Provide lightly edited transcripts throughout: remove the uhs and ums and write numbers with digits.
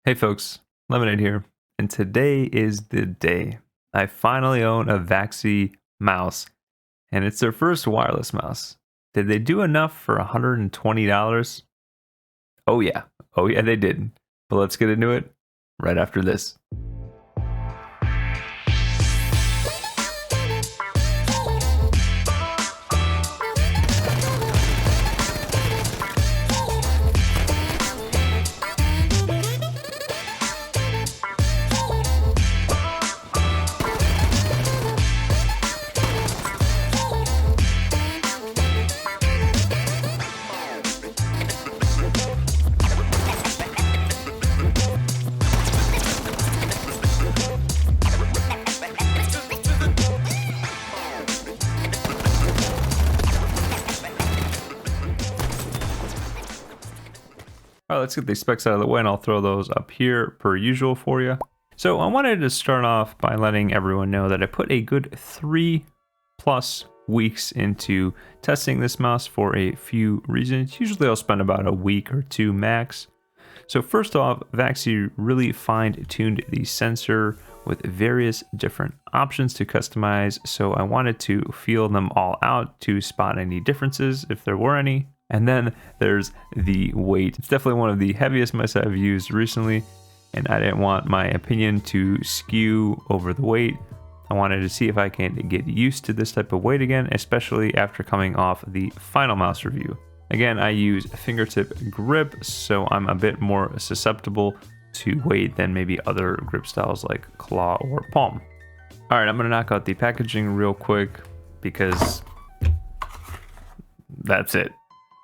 Hey folks, Lemonade here, and today is the day. I finally own a Vaxee mouse, and it's their first wireless mouse. Did they do enough for $120? Oh yeah, they did. But let's get into it right after this. Alright, let's get the specs out of the way and I'll throw those up here per usual for you. So I wanted to start off by letting everyone know that I put a good 3+ weeks into testing this mouse for a few reasons. Usually I'll spend about a week or two max. So first off, Vaxee really fine-tuned the sensor with various different options to customize, so I wanted to feel them all out to spot any differences if there were any. And then there's the weight. It's definitely one of the heaviest mice I've used recently, and I didn't want my opinion to skew over the weight. I wanted to see if I can get used to this type of weight again, especially after coming off the Finalmouse review. Again, I use fingertip grip, so I'm a bit more susceptible to weight than maybe other grip styles like claw or palm. All right, I'm gonna knock out the packaging real quick because that's it.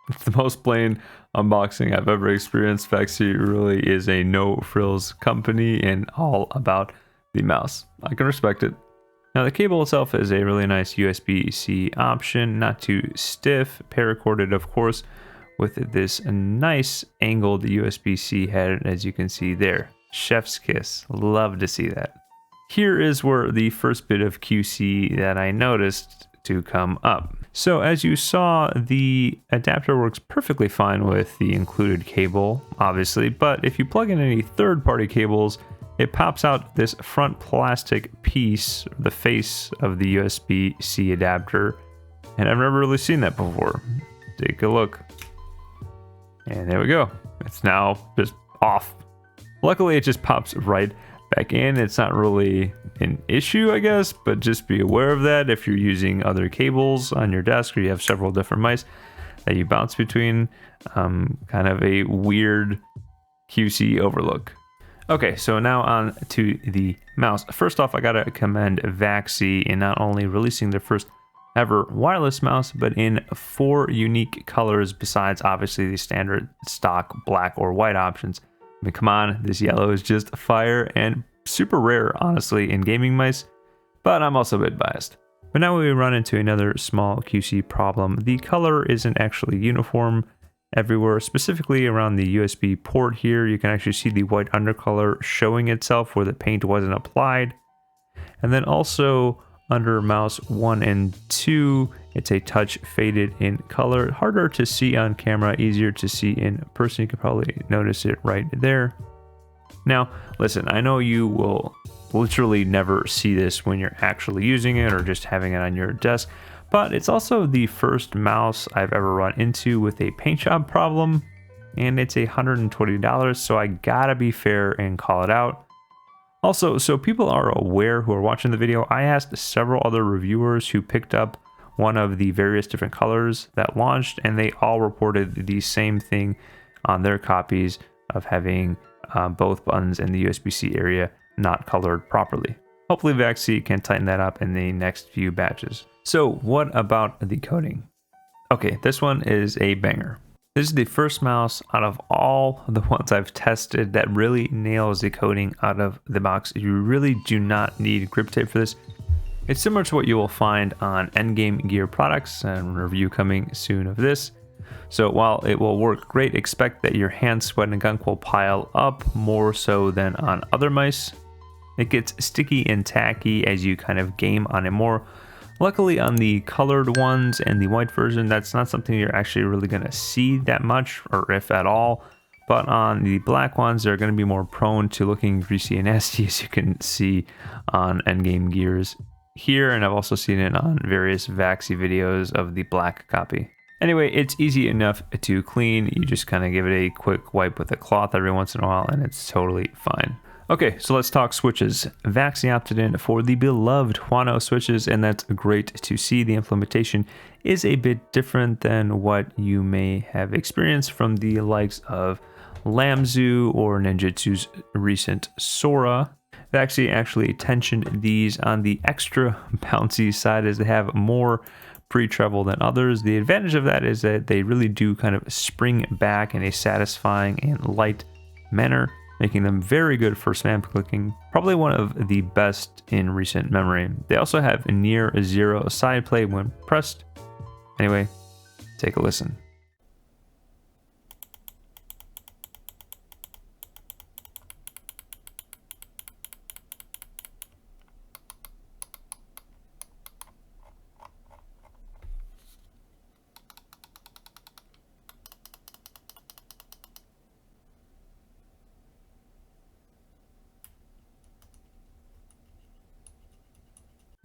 It's the most plain unboxing I've ever experienced. Vaxee really is a no-frills company and all about the mouse. I can respect it. Now the cable itself is a really nice USB-C option, not too stiff, paracorded of course, with this nice angled USB-C head as you can see there. Chef's kiss, love to see that. Here is where the first bit of QC that I noticed to come up. So as you saw, the adapter works perfectly fine with the included cable, obviously, but if you plug in any third-party cables, it pops out this front plastic piece, the face of the USB-C adapter, and I've never really seen that before. Take a look. And there we go. It's now just off. Luckily, it just pops right back in. It's not really an issue, I guess, but just be aware of that if you're using other cables on your desk or you have several different mice that you bounce between. Kind of a weird QC overlook. Okay, so now on to the mouse. First off, I gotta commend Vaxee in not only releasing their first ever wireless mouse, but in 4 unique colors besides obviously the standard stock black or white options. I mean, come on, this yellow is just fire and super rare, honestly, in gaming mice, but I'm also a bit biased. But now we run into another small QC problem. The color isn't actually uniform everywhere, specifically around the USB port here. You can actually see the white undercolor showing itself where the paint wasn't applied. And then also under mouse 1 and 2, it's a touch faded in color. Harder to see on camera, easier to see in person. You can probably notice it right there. Now, listen, I know you will literally never see this when you're actually using it or just having it on your desk, but it's also the first mouse I've ever run into with a paint job problem, and it's $120, so I gotta be fair and call it out. Also, so people are aware who are watching the video, I asked several other reviewers who picked up one of the various different colors that launched, and they all reported the same thing on their copies of having both buttons in the USB-C area not colored properly. Hopefully Vaxee can tighten that up in the next few batches. So what about the coating? Okay, this one is a banger. This is the first mouse out of all the ones I've tested that really nails the coating out of the box. You really do not need grip tape for this. It's similar to what you will find on endgame gear products, and review coming soon of this. So while it will work great, expect that your hand, sweat, and gunk will pile up more so than on other mice. It gets sticky and tacky as you kind of game on it more. Luckily on the colored ones and the white version, that's not something you're actually really going to see that much, or if at all. But on the black ones, they're going to be more prone to looking greasy and nasty, as you can see on endgame gears here, and I've also seen it on various Vaxee videos of the black copy. Anyway, it's easy enough to clean. You just kind of give it a quick wipe with a cloth every once in a while, and it's totally fine. Okay, so let's talk switches. Vaxee opted in for the beloved Huano switches, and that's great to see. The implementation is a bit different than what you may have experienced from the likes of Lamzu or Ninjutsu's recent Sora. Vaxee actually tensioned these on the extra bouncy side, as they have more pre-treble than others. The advantage of that is that they really do kind of spring back in a satisfying and light manner, making them very good for spam clicking, probably one of the best in recent memory. They also have near zero side play when pressed. Anyway, take a listen.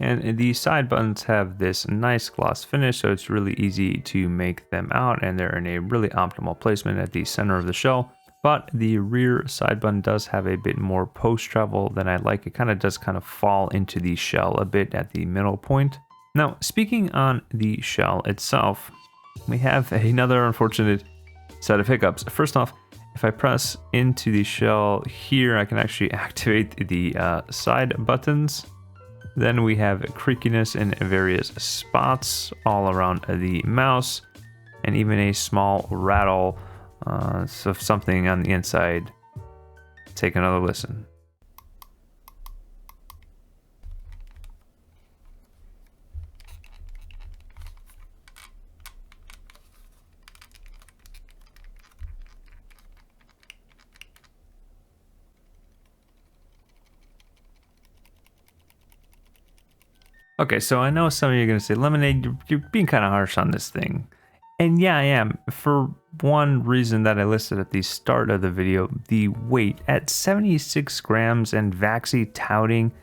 And the side buttons have this nice gloss finish, so it's really easy to make them out, and they're in a really optimal placement at the center of the shell. But the rear side button does have a bit more post travel than I like. It kind of does fall into the shell a bit at the middle point. Now, speaking on the shell itself, we have another unfortunate set of hiccups. First off, if I press into the shell here, I can actually activate the side buttons. Then we have creakiness in various spots all around the mouse, and even a small rattle of something on the inside. Take another listen. Okay, so I know some of you are going to say, Lemonade, you're being kind of harsh on this thing. And yeah, I am. For one reason that I listed at the start of the video, the weight at 76 grams, and Vaxee touting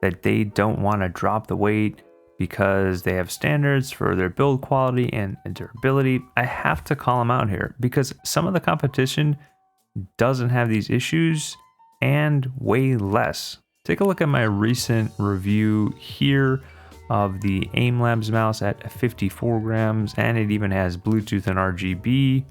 that they don't want to drop the weight because they have standards for their build quality and durability. I have to call them out here because some of the competition doesn't have these issues and weigh less. Take a look at my recent review here of the AIM mouse at 54 grams, and it even has Bluetooth and RGB.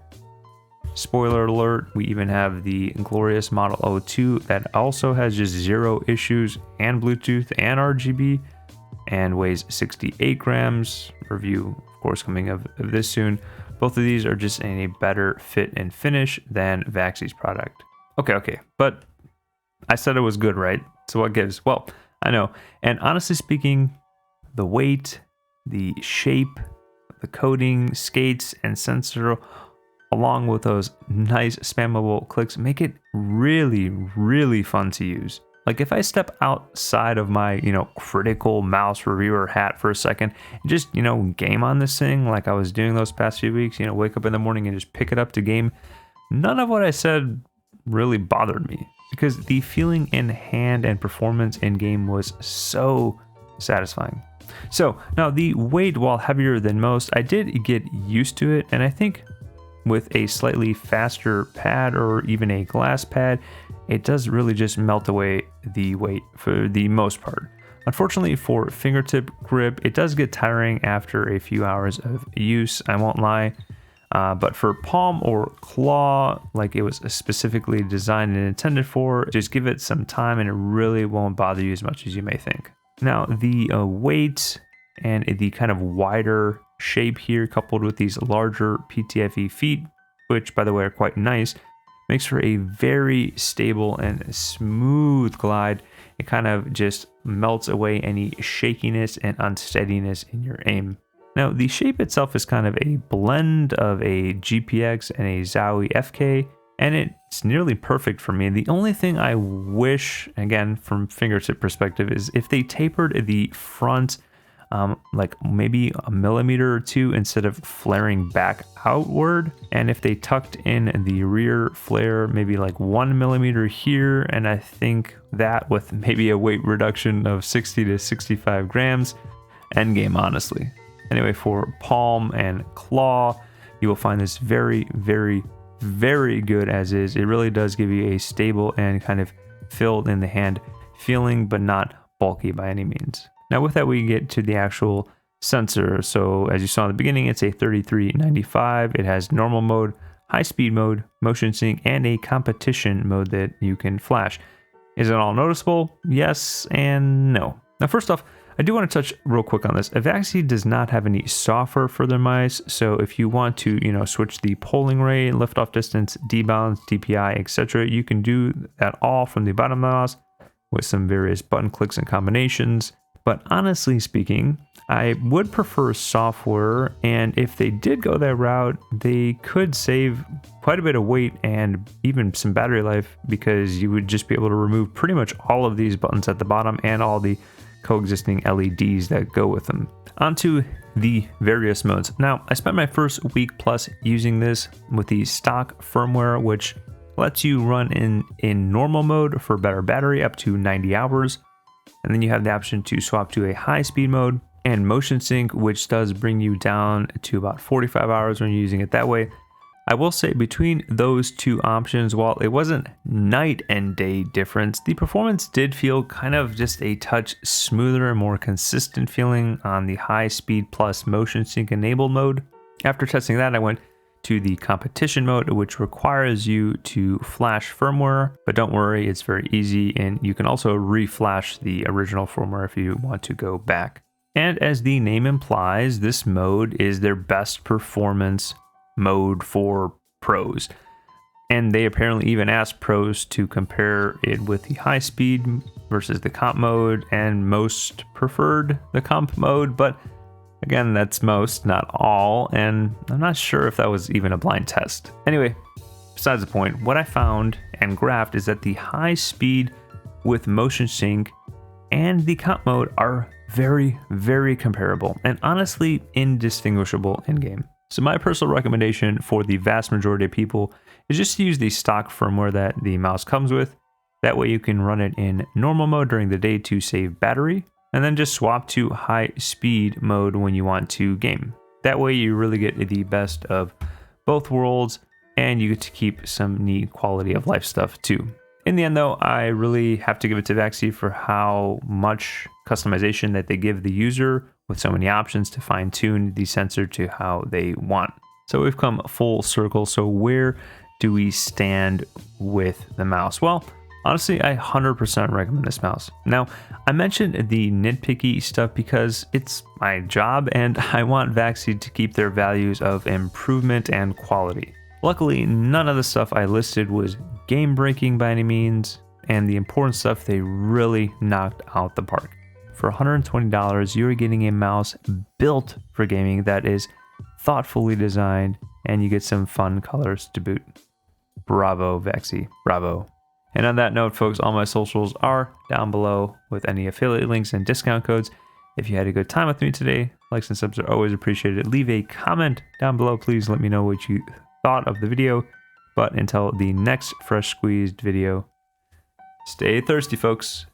Spoiler alert, we even have the glorious Model 02 that also has just 0 issues and Bluetooth and RGB and weighs 68 grams. Review, of course, coming of this soon. Both of these are just in a better fit and finish than Vaxee's product. Okay, but I said it was good, right? So what gives? Well, I know. And honestly speaking, the weight, the shape, the coating, skates, and sensor, along with those nice spammable clicks, make it really, really fun to use. Like if I step outside of my, critical mouse reviewer hat for a second, and just, game on this thing like I was doing those past few weeks, wake up in the morning and just pick it up to game, none of what I said really bothered me because the feeling in hand and performance in game was so satisfying. So now the weight, while heavier than most, I did get used to it, and I think with a slightly faster pad or even a glass pad, it does really just melt away the weight for the most part. Unfortunately for fingertip grip, it does get tiring after a few hours of use, I won't lie. But for palm or claw, like it was specifically designed and intended for, just give it some time and it really won't bother you as much as you may think. Now the weight and the kind of wider shape here, coupled with these larger PTFE feet, which by the way are quite nice, makes for a very stable and smooth glide. It kind of just melts away any shakiness and unsteadiness in your aim. Now the shape itself is kind of a blend of a GPX and a Zowie FK, and it's nearly perfect for me. The only thing I wish, again from fingertip perspective, is if they tapered the front like maybe a millimeter or two instead of flaring back outward. And if they tucked in the rear flare, maybe like 1 millimeter here, and I think that with maybe a weight reduction of 60 to 65 grams, endgame, honestly. Anyway, for palm and claw, you will find this very, very, very good as is. It really does give you a stable and kind of filled in the hand feeling, but not bulky by any means. Now with that, we get to the actual sensor. So as you saw in the beginning, it's a 3395. It has normal mode, high speed mode, motion sync, and a competition mode that you can flash. Is it all noticeable? Yes and no. Now first off, I do want to touch real quick on this. Vaxee does not have any software for their mice, so if you want to, switch the polling rate, liftoff distance, debalance, DPI, etc., you can do that all from the bottom of the mouse with some various button clicks and combinations. But honestly speaking, I would prefer software, and if they did go that route, they could save quite a bit of weight and even some battery life, because you would just be able to remove pretty much all of these buttons at the bottom and all the coexisting LEDs that go with them. Onto the various modes. Now, I spent my first week plus using this with the stock firmware, which lets you run in normal mode for better battery up to 90 hours. And then you have the option to swap to a high speed mode and motion sync, which does bring you down to about 45 hours when you're using it that way. I will say between those two options, while it wasn't night and day difference, the performance did feel kind of just a touch smoother and more consistent feeling on the high speed plus motion sync enabled mode. After testing that, I went to the competition mode, which requires you to flash firmware, but don't worry, it's very easy, and you can also reflash the original firmware if you want to go back. And as the name implies, this mode is their best performance mode for pros, and they apparently even asked pros to compare it with the high speed versus the comp mode, and most preferred the comp mode, but again, that's most, not all, and I'm not sure if that was even a blind test. Anyway, besides the point, what I found and graphed is that the high speed with motion sync and the comp mode are very, very comparable and honestly indistinguishable in game. So my personal recommendation for the vast majority of people is just to use the stock firmware that the mouse comes with. That way you can run it in normal mode during the day to save battery, and then just swap to high speed mode when you want to game. That way you really get the best of both worlds, and you get to keep some neat quality of life stuff too. In the end though, I really have to give it to Vaxee for how much customization that they give the user with so many options to fine tune the sensor to how they want. So we've come full circle. So where do we stand with the mouse? Well, honestly, I 100% recommend this mouse. Now, I mentioned the nitpicky stuff because it's my job and I want Vaxee to keep their values of improvement and quality. Luckily, none of the stuff I listed was game breaking by any means, and the important stuff they really knocked out the park. For $120, you're getting a mouse built for gaming that is thoughtfully designed, and you get some fun colors to boot. Bravo, Vaxee, bravo. And on that note, folks, all my socials are down below with any affiliate links and discount codes. If you had a good time with me today, likes and subs are always appreciated. Leave a comment down below. Please let me know what you thought of the video. But until the next fresh squeezed video, stay thirsty, folks.